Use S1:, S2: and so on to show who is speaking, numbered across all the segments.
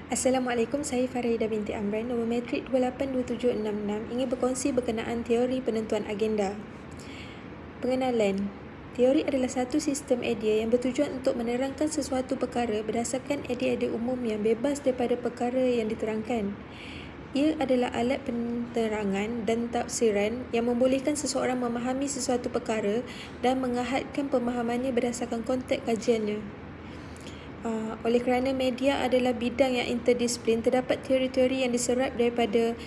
S1: Assalamualaikum, saya Farida binti Amran, nombor metrik 282766, ingin berkongsi berkenaan teori penentuan agenda. Pengenalan. Teori adalah satu sistem idea yang bertujuan untuk menerangkan sesuatu perkara berdasarkan idea-idea umum yang bebas daripada perkara yang diterangkan. Ia adalah alat penerangan dan tafsiran yang membolehkan seseorang memahami sesuatu perkara dan mengahadkan pemahamannya berdasarkan konteks kajiannya. Oleh kerana media adalah bidang yang interdisiplin, terdapat teori-teori yang diserap daripada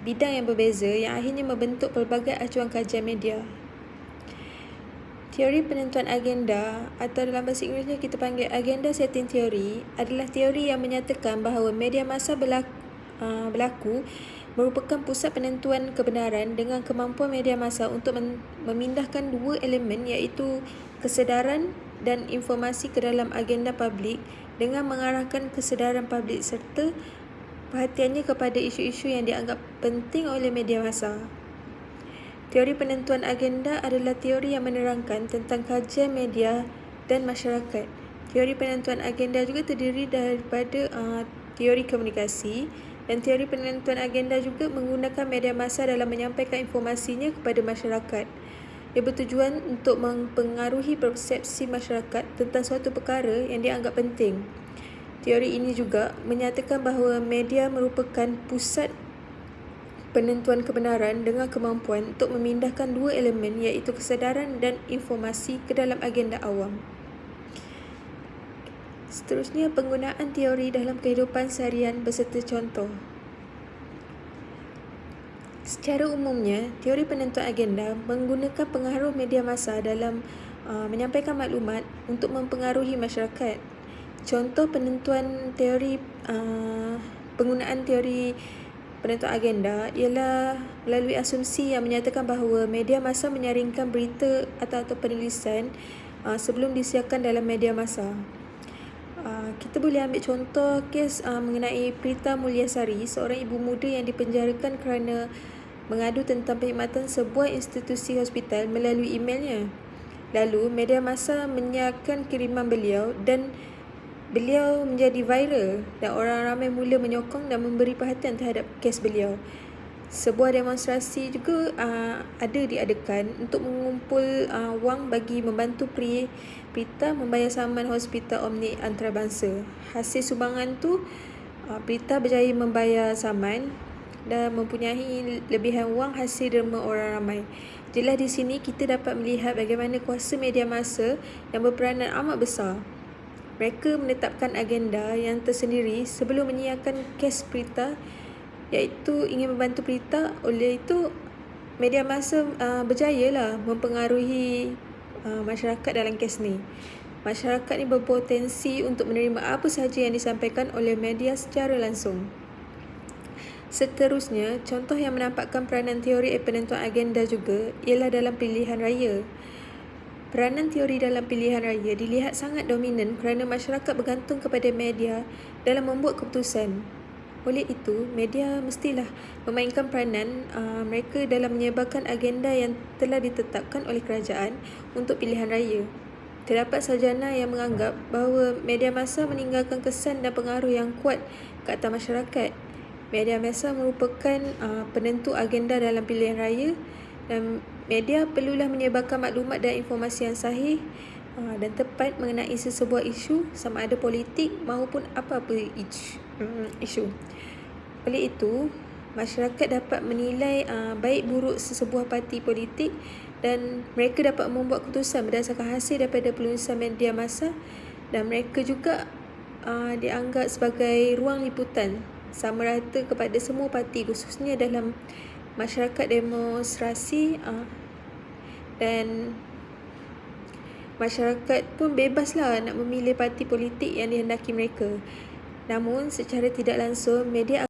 S1: bidang yang berbeza yang akhirnya membentuk pelbagai acuan kajian media. Teori penentuan agenda atau dalam bahasa Inggerisnya kita panggil agenda setting theory adalah teori yang menyatakan bahawa media massa berlaku merupakan pusat penentuan kebenaran dengan kemampuan media massa untuk memindahkan dua elemen iaitu kesedaran dan informasi ke dalam agenda publik dengan mengarahkan kesedaran publik serta perhatiannya kepada isu-isu yang dianggap penting oleh media massa. Teori penentuan agenda adalah teori yang menerangkan tentang kajian media dan masyarakat. Teori penentuan agenda juga terdiri daripada teori komunikasi, dan teori penentuan agenda juga menggunakan media massa dalam menyampaikan informasinya kepada masyarakat. Ia bertujuan untuk mempengaruhi persepsi masyarakat tentang suatu perkara yang dianggap penting. Teori ini juga menyatakan bahawa media merupakan pusat penentuan kebenaran dengan kemampuan untuk memindahkan dua elemen iaitu kesedaran dan informasi ke dalam agenda awam. Seterusnya, penggunaan teori dalam kehidupan seharian beserta contoh. Secara umumnya, teori penentuan agenda menggunakan pengaruh media massa dalam menyampaikan maklumat untuk mempengaruhi masyarakat. Contoh penggunaan teori penentuan agenda ialah melalui asumsi yang menyatakan bahawa media massa menyaringkan berita atau penulisan sebelum disiarkan dalam media massa. Kita boleh ambil contoh kes mengenai Prita Mulyasari, seorang ibu muda yang dipenjarakan kerana mengadu tentang perkhidmatan sebuah institusi hospital melalui emailnya. Lalu, media massa menyiarkan kiriman beliau dan beliau menjadi viral dan orang ramai mula menyokong dan memberi perhatian terhadap kes beliau. Sebuah demonstrasi juga ada diadakan untuk mengumpul wang bagi membantu Prita membayar saman hospital Omni Antarabangsa. Hasil sumbangan tu, Prita berjaya membayar saman dan mempunyai lebihan wang hasil derma orang ramai. Jelas di sini kita dapat melihat bagaimana kuasa media massa yang berperanan amat besar. Mereka menetapkan agenda yang tersendiri sebelum menyiarkan kes Prita, iaitu ingin membantu Prita. Oleh itu, media massa berjayalah mempengaruhi masyarakat dalam kes ni. Masyarakat ni berpotensi untuk menerima apa sahaja yang disampaikan oleh media secara langsung. Seterusnya, contoh yang menampakkan peranan teori penentuan agenda juga ialah dalam pilihan raya. Peranan teori dalam pilihan raya dilihat sangat dominan kerana masyarakat bergantung kepada media dalam membuat keputusan. Oleh itu, media mestilah memainkan peranan mereka dalam menyebarkan agenda yang telah ditetapkan oleh kerajaan untuk pilihan raya. Terdapat sarjana yang menganggap bahawa media massa meninggalkan kesan dan pengaruh yang kuat ke atas masyarakat. Media massa merupakan penentu agenda dalam pilihan raya, dan media perlulah menyebarkan maklumat dan informasi yang sahih dan tepat mengenai sesebuah isu, sama ada politik maupun apa-apa isu. Oleh itu, masyarakat dapat menilai baik buruk sesebuah parti politik dan mereka dapat membuat keputusan berdasarkan hasil daripada penulisan media massa, dan mereka juga dianggap sebagai ruang liputan sama rata kepada semua parti, khususnya dalam masyarakat demonstrasi, dan masyarakat pun bebaslah nak memilih parti politik yang dihendaki mereka. Namun secara tidak langsung, media